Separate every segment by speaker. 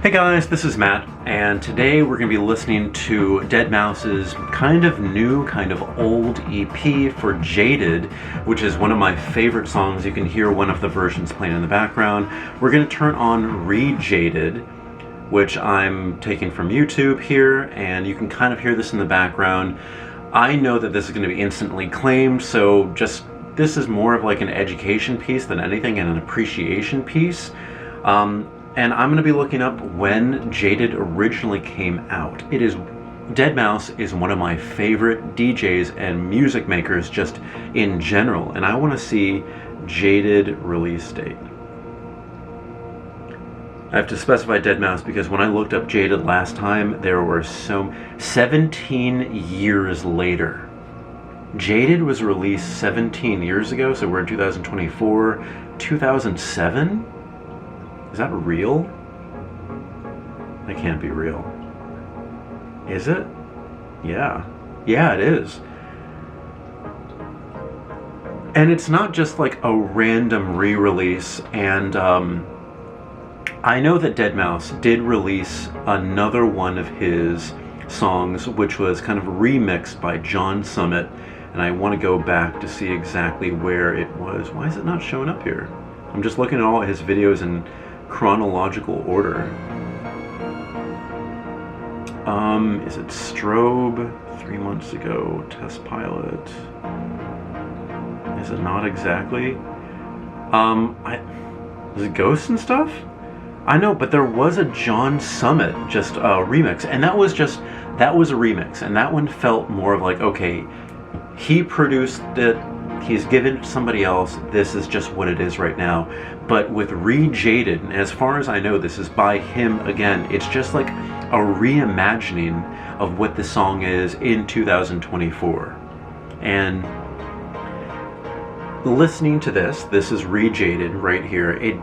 Speaker 1: Hey guys, this is Matt, and today we're going to be listening to Deadmau5’s kind of new, kind of old EP for Jaded, which is one of my favorite songs. You can hear one of the versions playing in the background. We're going to turn on Jaded, which I'm taking from YouTube here, and you can kind of hear this in the background. I know that this is going to be instantly claimed, so this is more of like an education piece than anything, and an appreciation piece. And I'm going to be looking up when Jaded originally came out. Deadmau5 is one of my favorite DJs and music makers just in general, and I want to see Jaded release date. I have to specify Deadmau5 because when I looked up Jaded last time, there were 17 years later. Jaded was released 17 years ago, so we're in 2024. 2007? Is that real? That can't be real. Is it? Yeah. Yeah, it is. And it's not just like a random re-release, and I know that Deadmau5 did release another one of his songs, which was kind of remixed by John Summit, and I want to go back to see exactly where it was. Why is it not showing up here? I'm just looking at all his videos in chronological order. Is it Strobe? 3 months ago. Test pilot. Is it not exactly? Is it Ghosts and stuff? I know, but there was a John Summit just remix, and that was a remix, and that one felt more of like, okay, he produced it, he's given it to somebody else, this is just what it is right now. But with Jaded, and as far as I know, this is by him again, it's just like a reimagining of what the song is in 2024. And listening to this is Jaded right here, it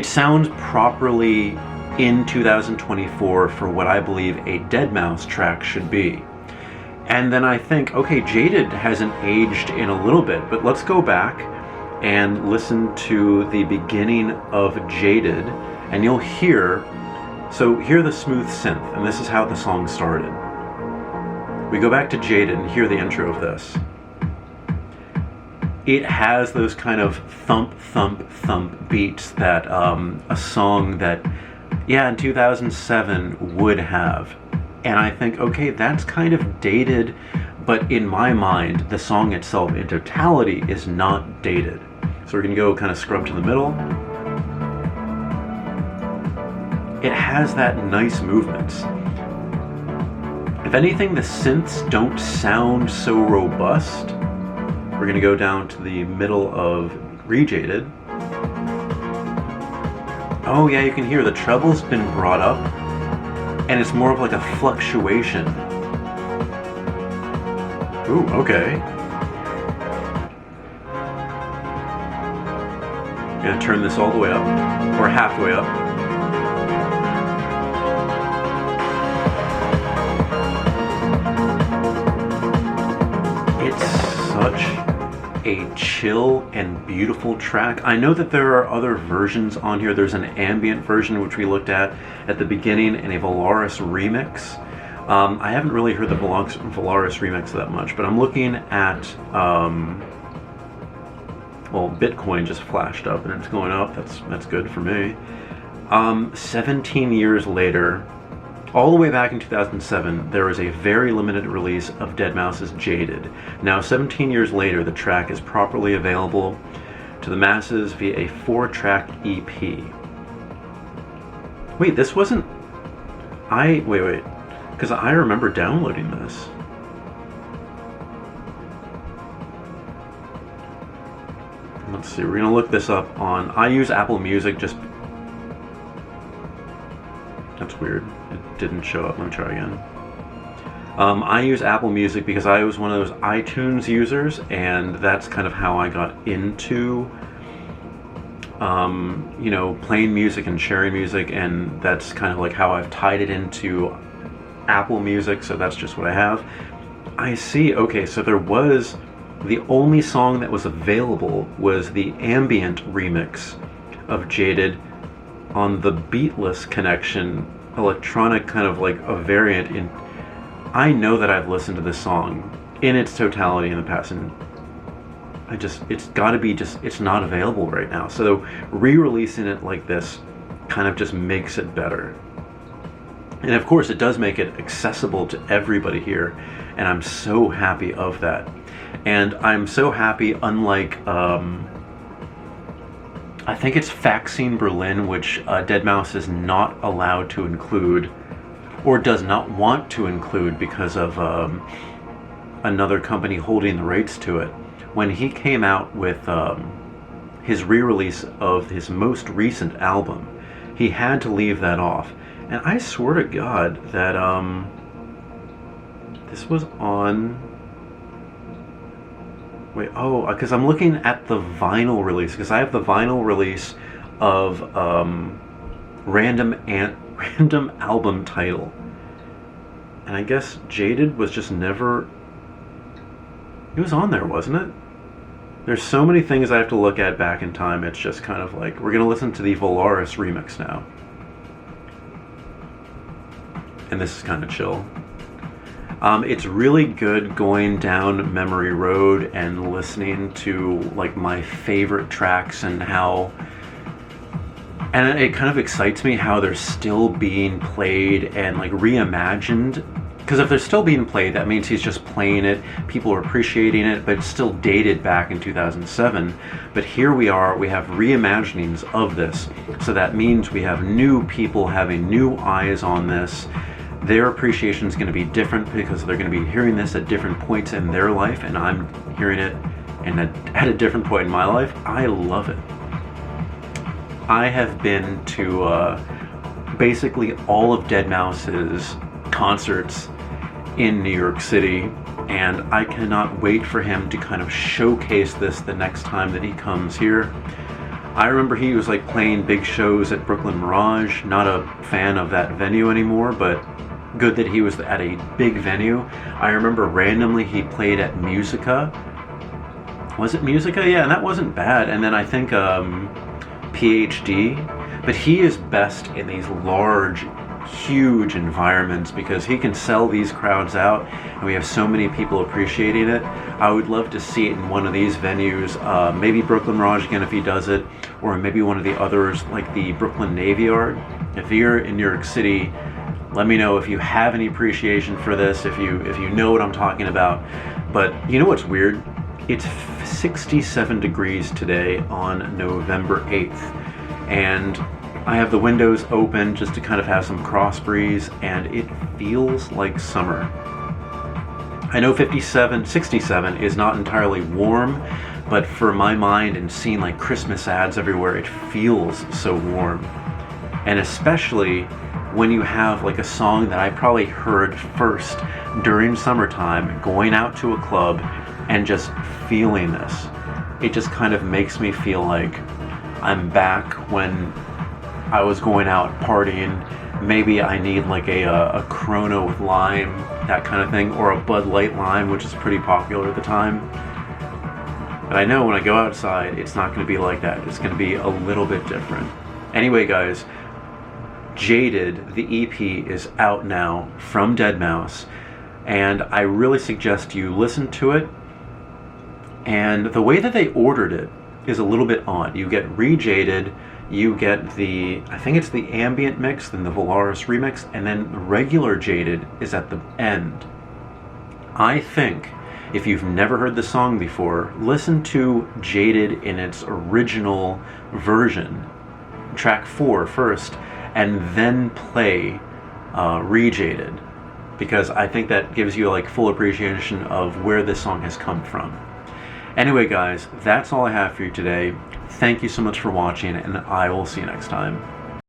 Speaker 1: sounds properly in 2024 for what I believe a Deadmau5 track should be. And then I think, okay, Jaded hasn't aged in a little bit, but let's go back and listen to the beginning of Jaded, and you'll hear the smooth synth, and this is how the song started. We go back to Jaded and hear the intro of this. It has those kind of thump, thump, thump beats that a song that, yeah, in 2007 would have. And I think, okay, that's kind of dated, but in my mind, the song itself in totality is not dated. So we're gonna go kind of scrub to the middle. It has that nice movements. If anything, the synths don't sound so robust. We're gonna go down to the middle of Jaded. Oh yeah, you can hear the treble's been brought up, and it's more of like a fluctuation. Ooh, okay. I'm gonna turn this all the way up, or halfway up. It's such a chill and beautiful track. I know that there are other versions on here. There's an ambient version which we looked at the beginning, and a Valaris remix. I haven't really heard the Valaris remix that much, but I'm looking at well, Bitcoin just flashed up and it's going up. That's good for me. 17 years later, all the way back in 2007, there was a very limited release of Deadmau5’s Jaded. Now, 17 years later, the track is properly available to the masses via a 4-track EP. Wait, this wasn't... Wait, because I remember downloading this. Let's see, we're gonna look this up on... I use Apple Music just... That's weird. It didn't show up. Let me try again. I use Apple Music because I was one of those iTunes users, and that's kind of how I got into, you know, playing music and sharing music, and that's kind of like how I've tied it into Apple Music, so that's just what I have. I see, okay, so there was... The only song that was available was the ambient remix of Jaded on the beatless connection, electronic kind of like a variant. In I know that I've listened to this song in its totality in the past, and it's got to be just, it's not available right now. So re-releasing it like this kind of just makes it better. And of course it does make it accessible to everybody here, and I'm so happy of that. And I'm so happy, unlike I think it's Vaccine Berlin, which Deadmau5 is not allowed to include, or does not want to include because of another company holding the rights to it. When he came out with his re-release of his most recent album, he had to leave that off. And I swear to God that this was on... Wait, oh, because I'm looking at the vinyl release, because I have the vinyl release of random album title. And I guess Jaded was just never... It was on there, wasn't it? There's so many things I have to look at back in time, it's just kind of like... We're going to listen to the Valaris remix now. And this is kind of chill. It's really good going down memory road and listening to like my favorite tracks, and how, and it kind of excites me how they're still being played and like reimagined. Because if they're still being played, that means he's just playing it, people are appreciating it, but it's still dated back in 2007. But here we are, we have reimaginings of this, so that means we have new people having new eyes on this. Their appreciation is going to be different because they're going to be hearing this at different points in their life, and I'm hearing it at a different point in my life. I love it. I have been to basically all of Deadmau5's concerts in New York City, and I cannot wait for him to kind of showcase this the next time that he comes here. I remember he was like playing big shows at Brooklyn Mirage. Not a fan of that venue anymore, but good that he was at a big venue. I remember randomly he played at Musica. Was it Musica? Yeah, and that wasn't bad. And then I think PhD. But he is best in these large, huge environments because he can sell these crowds out, and we have so many people appreciating it. I would love to see it in one of these venues, maybe Brooklyn Mirage again if he does it, or maybe one of the others like the Brooklyn Navy Yard. If you're in New York City, let me know if you have any appreciation for this, if you know what I'm talking about. But you know what's weird? It's 67 degrees today on November 8th, and I have the windows open just to kind of have some cross breeze, and it feels like summer. I know 67 is not entirely warm, but for my mind and seeing like Christmas ads everywhere, it feels so warm. And especially when you have like a song that I probably heard first during summertime, going out to a club and just feeling this. It just kind of makes me feel like I'm back when I was going out partying. Maybe I need like a Corona with lime, that kind of thing, or a Bud Light lime, which is pretty popular at the time. But I know when I go outside, it's not going to be like that. It's going to be a little bit different. Anyway, guys, Jaded, the EP, is out now from Deadmau5, and I really suggest you listen to it. And the way that they ordered it is a little bit odd. You get Re-Jaded, you get the, I think it's the ambient mix, then the Valaris remix, and then regular Jaded is at the end. I think if you've never heard the song before, listen to Jaded in its original version, track 4 first, and then play Re-Jaded, because I think that gives you like full appreciation of where this song has come from. Anyway, guys, that's all I have for you today. Thank you so much for watching, and I will see you next time.